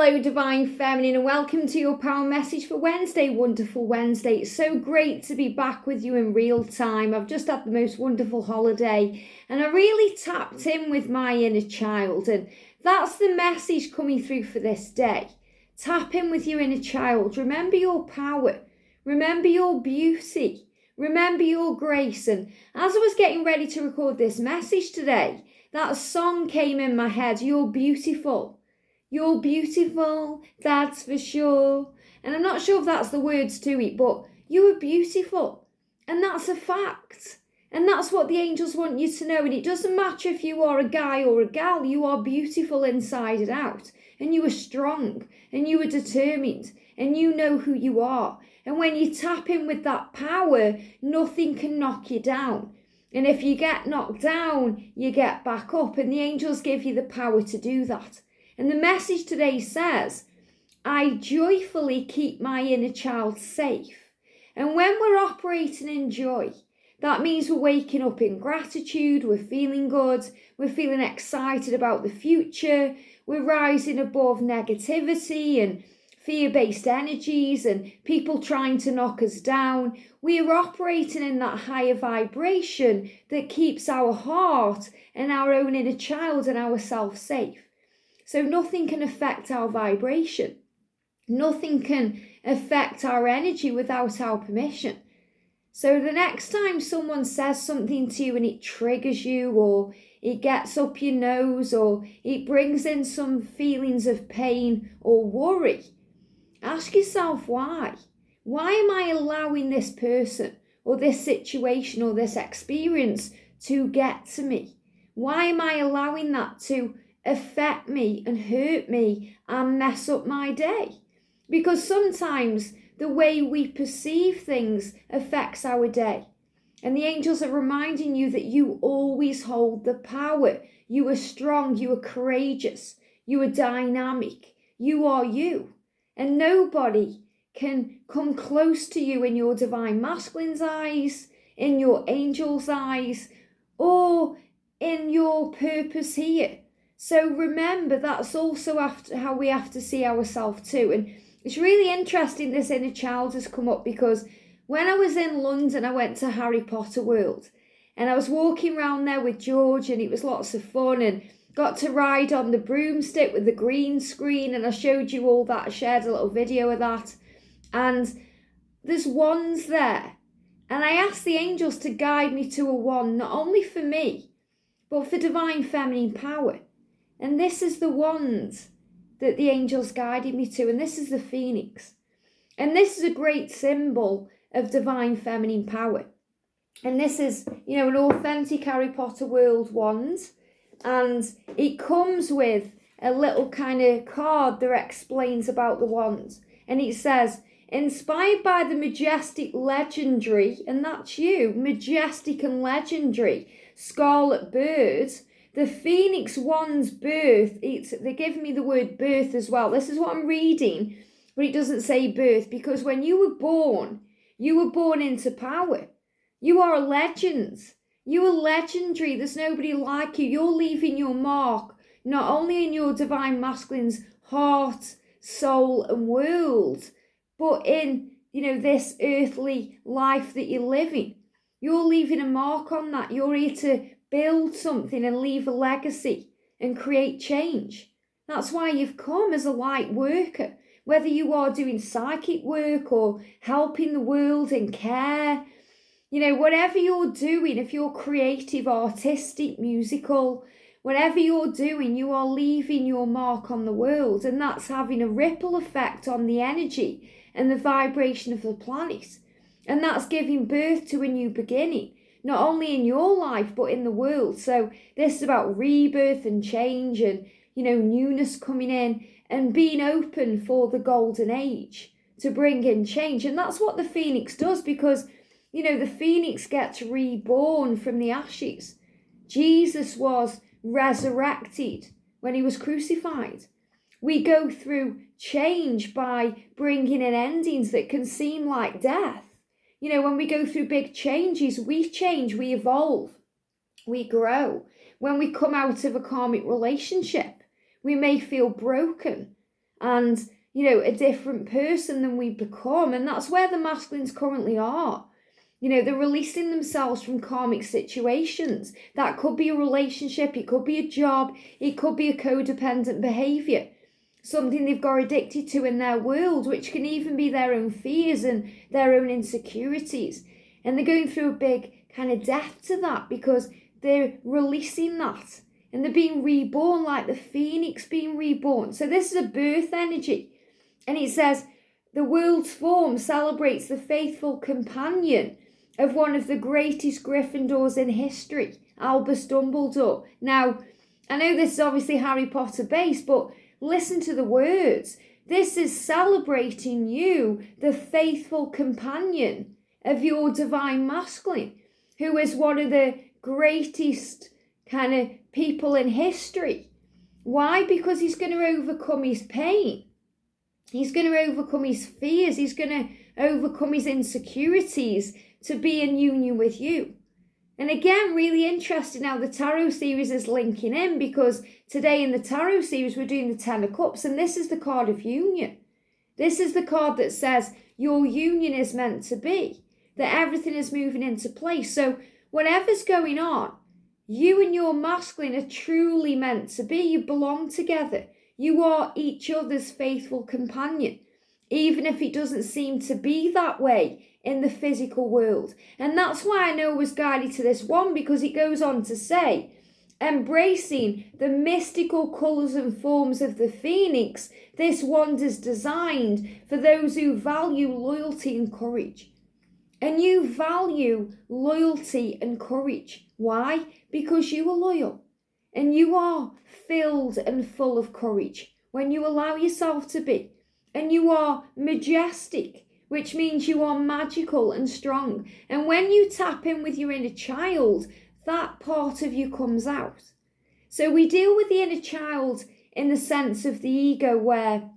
Hello, Divine Feminine, and welcome to your power message for Wednesday, Wonderful Wednesday. It's so great to be back with you in real time. I've just had the most wonderful holiday, and I really tapped in with my inner child, and that's the message coming through for this day. Tap in with your inner child. Remember your power. Remember your beauty. Remember your grace. And as I was getting ready to record this message today, that song came in my head, You're Beautiful. You're beautiful, that's for sure. And I'm not sure if that's the words to it, but you are beautiful. And that's a fact. And that's what the angels want you to know. And it doesn't matter if you are a guy or a gal, you are beautiful inside and out. And you are strong, and you are determined, and you know who you are. And when you tap in with that power, nothing can knock you down. And if you get knocked down, you get back up. And the angels give you the power to do that. And the message today says, I joyfully keep my inner child safe. And when we're operating in joy, that means we're waking up in gratitude, we're feeling good, we're feeling excited about the future, we're rising above negativity and fear-based energies and people trying to knock us down. We are operating in that higher vibration that keeps our heart and our own inner child and ourselves safe. So nothing can affect our vibration. Nothing can affect our energy without our permission. So the next time someone says something to you and it triggers you, or it gets up your nose, or it brings in some feelings of pain or worry, ask yourself why. Why am I allowing this person or this situation or this experience to get to me? Why am I allowing that to affect me and hurt me and mess up my day? Because sometimes the way we perceive things affects our day. And the angels are reminding you that you always hold the power. You are strong, you are courageous, you are dynamic, you are you. And nobody can come close to you in your divine masculine's eyes, in your angel's eyes, or in your purpose here. So remember, that's also how we have to see ourselves too. And it's really interesting this inner child has come up, because when I was in London, I went to Harry Potter World. And I was walking around there with George, and it was lots of fun, and got to ride on the broomstick with the green screen. And I showed you all that. I shared a little video of that. And there's wands there. And I asked the angels to guide me to a wand, not only for me, but for divine feminine power. And this is the wand that the angels guided me to. And this is the phoenix. And this is a great symbol of divine feminine power. And this is, an authentic Harry Potter World wand. And it comes with a little kind of card that explains about the wand. And it says, inspired by the majestic, legendary, and that's you, majestic and legendary, scarlet bird, the phoenix wand's birth, they give me the word birth as well. This is what I'm reading, but it doesn't say birth, because when you were born into power. You are a legend. You are legendary. There's nobody like you. You're leaving your mark, not only in your divine masculine's heart, soul, and world, but in, this earthly life that you're living. You're leaving a mark on that. You're here to build something and leave a legacy and create change. That's why you've come as a light worker, whether you are doing psychic work or helping the world in care, whatever you're doing, if you're creative, artistic, musical, whatever you're doing, you are leaving your mark on the world, and that's having a ripple effect on the energy and the vibration of the planet. And that's giving birth to a new beginning, not only in your life, but in the world. So this is about rebirth and change and, newness coming in and being open for the golden age to bring in change. And that's what the phoenix does, because, the phoenix gets reborn from the ashes. Jesus was resurrected when he was crucified. We go through change by bringing in endings that can seem like death. When we go through big changes, we change, we evolve, we grow. When we come out of a karmic relationship, we may feel broken. and, you know, a different person than we've become. And that's where the masculines currently are. You know, they're releasing themselves from karmic situations. That could be a relationship, it could be a job, it could be a codependent behaviour, something they've got addicted to in their world, which can even be their own fears and their own insecurities. And they're going through a big kind of death to that because they're releasing that. And they're being reborn like the phoenix being reborn. So this is a birth energy. And it says, the world's form celebrates the faithful companion of one of the greatest Gryffindors in history, Albus Dumbledore. Now, I know this is obviously Harry Potter based, but listen to the words. This is celebrating you, the faithful companion of your divine masculine, who is one of the greatest kind of people in history. Why? Because he's going to overcome his pain. He's going to overcome his fears. He's going to overcome his insecurities to be in union with you. And again, really interesting how the Tarot series is linking in, because today in the Tarot series, we're doing the Ten of Cups, and this is the card of union. This is the card that says your union is meant to be, that everything is moving into place. So whatever's going on, you and your masculine are truly meant to be. You belong together. You are each other's faithful companion, even if it doesn't seem to be that way in the physical world. And that's why I know I was guided to this one, because it goes on to say, embracing the mystical colours and forms of the phoenix, this wand is designed for those who value loyalty and courage. And you value loyalty and courage. Why? Because you are loyal. And you are filled and full of courage when you allow yourself to be. And you are majestic, which means you are magical and strong. And when you tap in with your inner child, that part of you comes out. So we deal with the inner child in the sense of the ego, where,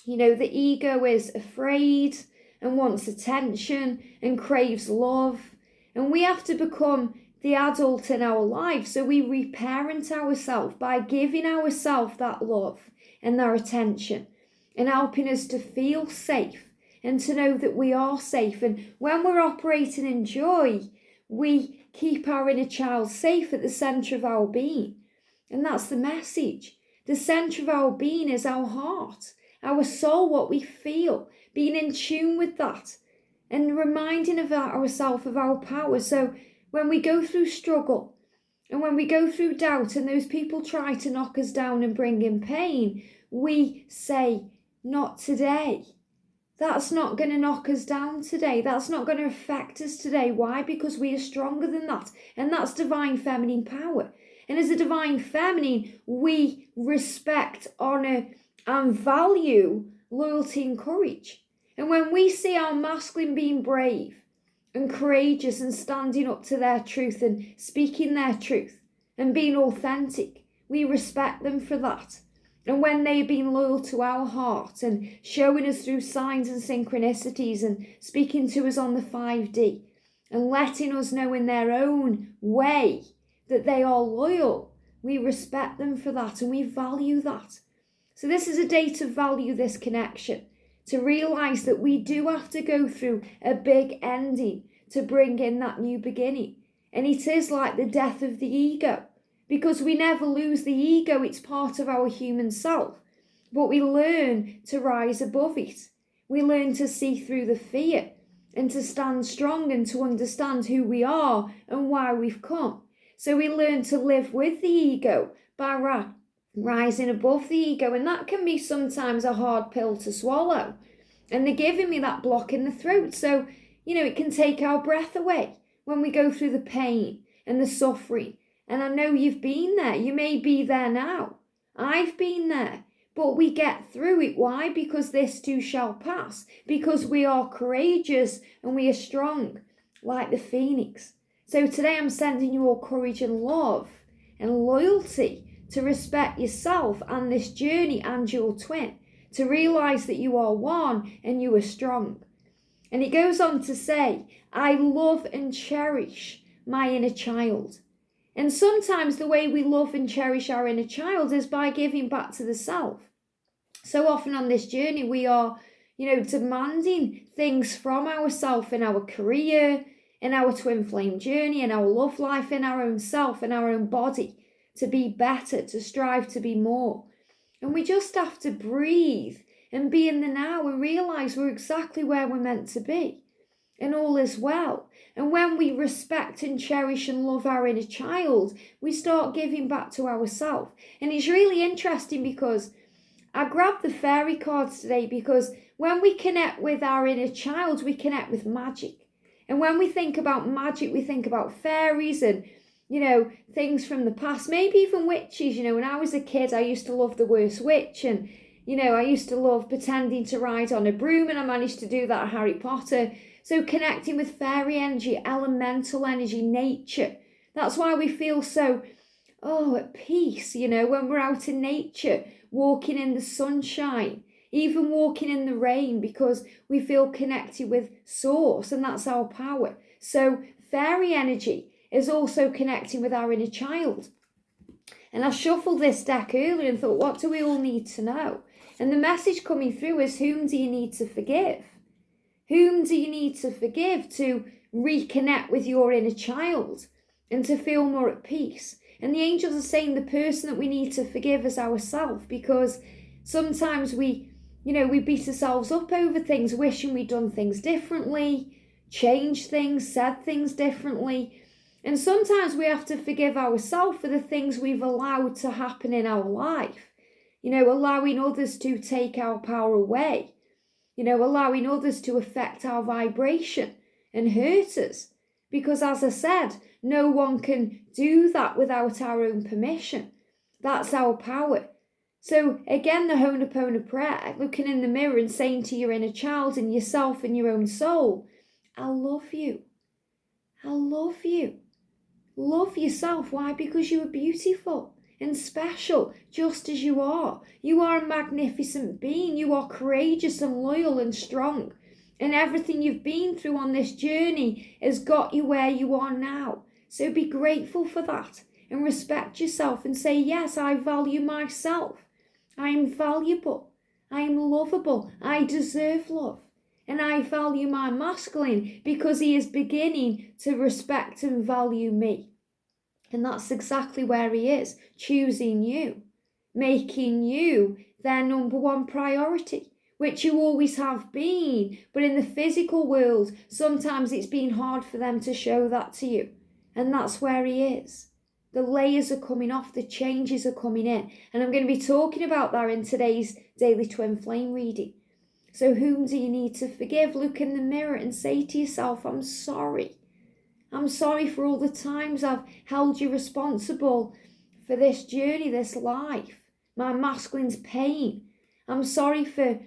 you know, the ego is afraid and wants attention and craves love. And we have to become the adult in our life. So we reparent ourselves by giving ourselves that love and that attention and helping us to feel safe and to know that we are safe. And when we're operating in joy, we keep our inner child safe at the centre of our being. And that's the message. The centre of our being is our heart, our soul, what we feel, being in tune with that and reminding of ourselves of our power. So when we go through struggle and when we go through doubt and those people try to knock us down and bring in pain, we say, not today. That's not going to knock us down today. That's not going to affect us today. Why? Because we are stronger than that. And that's divine feminine power. And as a divine feminine, we respect, honour and value loyalty and courage. And when we see our masculine being brave and courageous and standing up to their truth and speaking their truth and being authentic, we respect them for that. And when they've been loyal to our heart and showing us through signs and synchronicities and speaking to us on the 5D and letting us know in their own way that they are loyal, we respect them for that and we value that. So this is a day to value this connection, to realise that we do have to go through a big ending to bring in that new beginning. And it is like the death of the ego. Because we never lose the ego, it's part of our human self. But we learn to rise above it. We learn to see through the fear and to stand strong and to understand who we are and why we've come. So we learn to live with the ego by rising above the ego. And that can be sometimes a hard pill to swallow. And they're giving me that block in the throat. So, you know, it can take our breath away when we go through the pain and the suffering. And I know you've been there. You may be there now. I've been there. But we get through it. Why? Because this too shall pass. Because we are courageous and we are strong, like the phoenix. So today I'm sending you all courage and love and loyalty to respect yourself and this journey and your twin. To realise that you are one and you are strong. And it goes on to say, I love and cherish my inner child. And sometimes the way we love and cherish our inner child is by giving back to the self. So often on this journey, we are, demanding things from ourselves in our career, in our twin flame journey, in our love life, in our own self, in our own body, to be better, to strive to be more. And we just have to breathe and be in the now and realize we're exactly where we're meant to be. And all is well. And when we respect and cherish and love our inner child, we start giving back to ourselves. And it's really interesting because I grabbed the fairy cards today, because when we connect with our inner child, we connect with magic. And when we think about magic, we think about fairies and, things from the past, maybe even witches. When I was a kid, I used to love the worst witch, and, I used to love pretending to ride on a broom, and I managed to do that at Harry Potter. So connecting with fairy energy, elemental energy, nature. That's why we feel so, at peace, when we're out in nature, walking in the sunshine, even walking in the rain, because we feel connected with source, and that's our power. So fairy energy is also connecting with our inner child. And I shuffled this deck earlier and thought, what do we all need to know? And the message coming through is, whom do you need to forgive? Whom do you need to forgive to reconnect with your inner child and to feel more at peace? And the angels are saying the person that we need to forgive is ourselves, because sometimes we beat ourselves up over things, wishing we'd done things differently, changed things, said things differently. And sometimes we have to forgive ourselves for the things we've allowed to happen in our life, allowing others to take our power away, allowing others to affect our vibration and hurt us. Because as I said, no one can do that without our own permission. That's our power. So again, the Ho'oponopono prayer, looking in the mirror and saying to your inner child and yourself and your own soul, I love you. I love you. Love yourself. Why? Because you are beautiful and special, just as you are. You are a magnificent being. You are courageous and loyal and strong. And everything you've been through on this journey has got you where you are now. So be grateful for that and respect yourself and say, yes, I value myself. I am valuable. I am lovable. I deserve love. And I value my masculine because he is beginning to respect and value me. And that's exactly where he is, choosing you, making you their number one priority, which you always have been. But in the physical world, sometimes it's been hard for them to show that to you. And that's where he is. The layers are coming off, the changes are coming in. And I'm going to be talking about that in today's Daily Twin Flame reading. So whom do you need to forgive? Look in the mirror and say to yourself, I'm sorry. I'm sorry for all the times I've held you responsible for this journey, this life, my masculine's pain. I'm sorry for,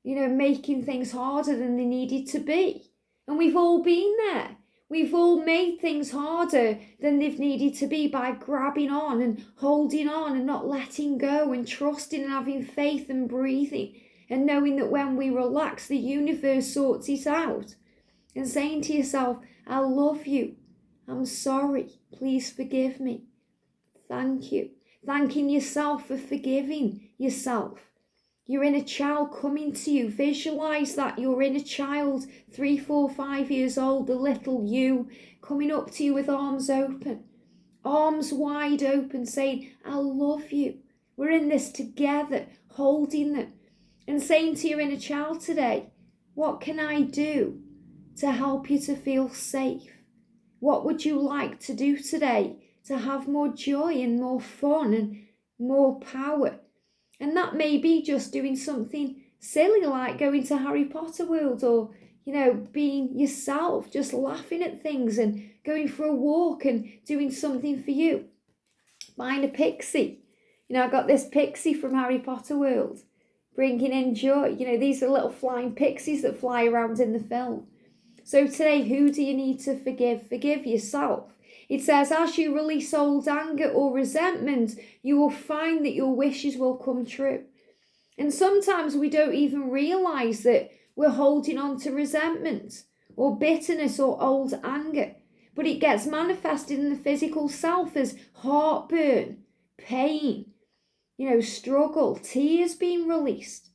making things harder than they needed to be. And we've all been there. We've all made things harder than they've needed to be by grabbing on and holding on and not letting go and trusting and having faith and breathing and knowing that when we relax, the universe sorts it out. And saying to yourself, I love you. I'm sorry. Please forgive me. Thank you. Thanking yourself for forgiving yourself. Your inner child coming to you. Visualize that your inner child, 3, 4, 5 years old, the little you, coming up to you with arms open, arms wide open, saying, I love you. We're in this together, holding them. And saying to your inner child today, what can I do to help you to feel safe? What would you like to do today to have more joy and more fun and more power? And that may be just doing something silly like going to Harry Potter World, or, being yourself, just laughing at things and going for a walk and doing something for you. Buying a pixie. I got this pixie from Harry Potter World, bringing in joy. These are little flying pixies that fly around in the film. So today, who do you need to forgive? Forgive yourself. It says, as you release old anger or resentment, you will find that your wishes will come true. And sometimes we don't even realize that we're holding on to resentment or bitterness or old anger. But it gets manifested in the physical self as heartburn, pain, struggle, tears being released,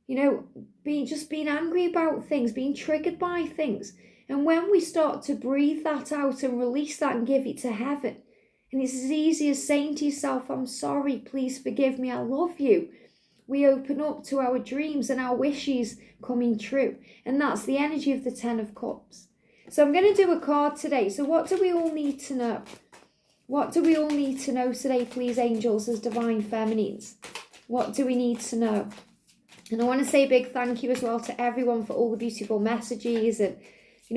being angry about things, being triggered by things. And when we start to breathe that out and release that and give it to heaven, and it's as easy as saying to yourself, I'm sorry, please forgive me, I love you. We open up to our dreams and our wishes coming true. And that's the energy of the 10 of Cups. So I'm going to do a card today. So what do we all need to know? What do we all need to know today, please, angels, as divine feminines? What do we need to know? And I want to say a big thank you as well to everyone for all the beautiful messages and,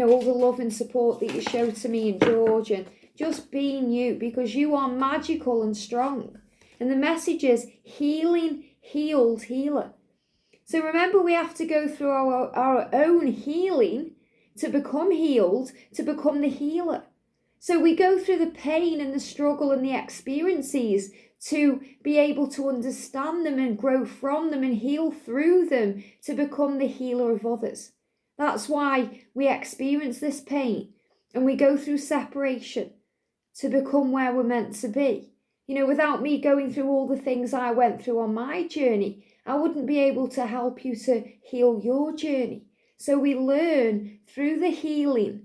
all the love and support that you show to me and George, and just being you, because you are magical and strong. And the message is healing, healed, healer. So remember, we have to go through our own healing to become healed, to become the healer. So we go through the pain and the struggle and the experiences to be able to understand them and grow from them and heal through them to become the healer of others. That's why we experience this pain and we go through separation to become where we're meant to be. Without me going through all the things I went through on my journey, I wouldn't be able to help you to heal your journey. So we learn through the healing.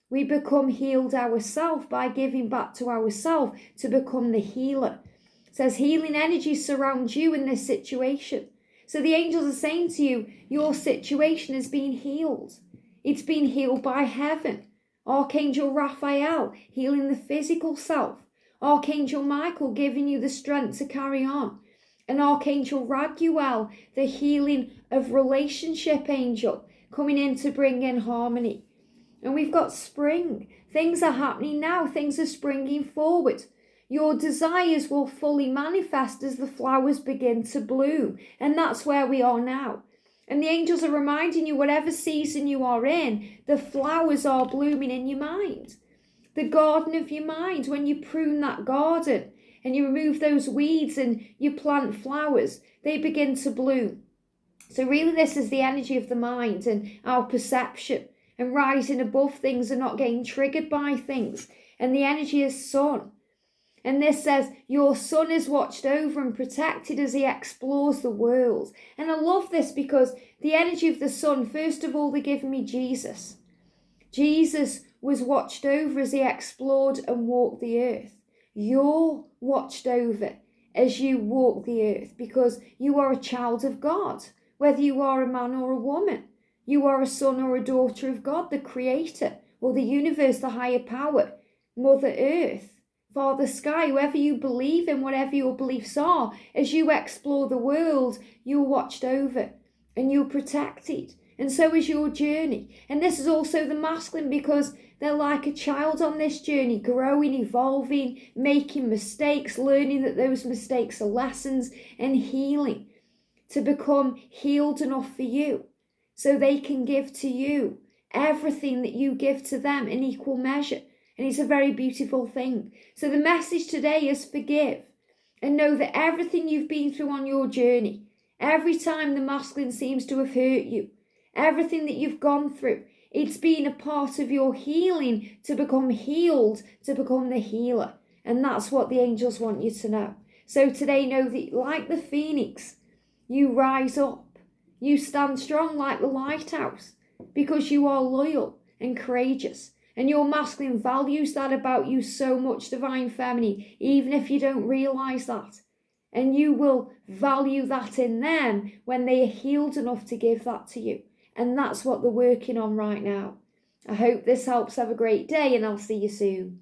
We become healed ourselves by giving back to ourselves to become the healer. It says healing energy surrounds you in this situation. So the angels are saying to you, your situation is being healed. It's been healed by heaven. Archangel Raphael healing the physical self. Archangel Michael giving you the strength to carry on. And Archangel Raguel, the healing of relationship angel, coming in to bring in harmony. And we've got spring. Things are happening now. Things are springing forward. Your desires will fully manifest as the flowers begin to bloom. And that's where we are now. And the angels are reminding you, whatever season you are in, the flowers are blooming in your mind. The garden of your mind, when you prune that garden and you remove those weeds and you plant flowers, they begin to bloom. So really this is the energy of the mind and our perception and rising above things and not getting triggered by things. And the energy is sun. And this says, your son is watched over and protected as he explores the world. And I love this because the energy of the sun, first of all, they give me Jesus. Jesus was watched over as he explored and walked the earth. You're watched over as you walk the earth because you are a child of God. Whether you are a man or a woman, you are a son or a daughter of God, the creator, or the universe, the higher power, Mother Earth, Father Sky, whoever you believe in, whatever your beliefs are. As you explore the world, you're watched over and you're protected. And so is your journey. And this is also the masculine because they're like a child on this journey, growing, evolving, making mistakes, learning that those mistakes are lessons and healing to become healed enough for you so they can give to you everything that you give to them in equal measure. And it's a very beautiful thing. So the message today is forgive and know that everything you've been through on your journey, every time the masculine seems to have hurt you, everything that you've gone through, it's been a part of your healing to become healed, to become the healer. And that's what the angels want you to know. So today know that like the phoenix, you rise up. You stand strong like the lighthouse because you are loyal and courageous. And your masculine values that about you so much, divine feminine, even if you don't realise that. And you will value that in them when they are healed enough to give that to you. And that's what they're working on right now. I hope this helps. Have a great day and I'll see you soon.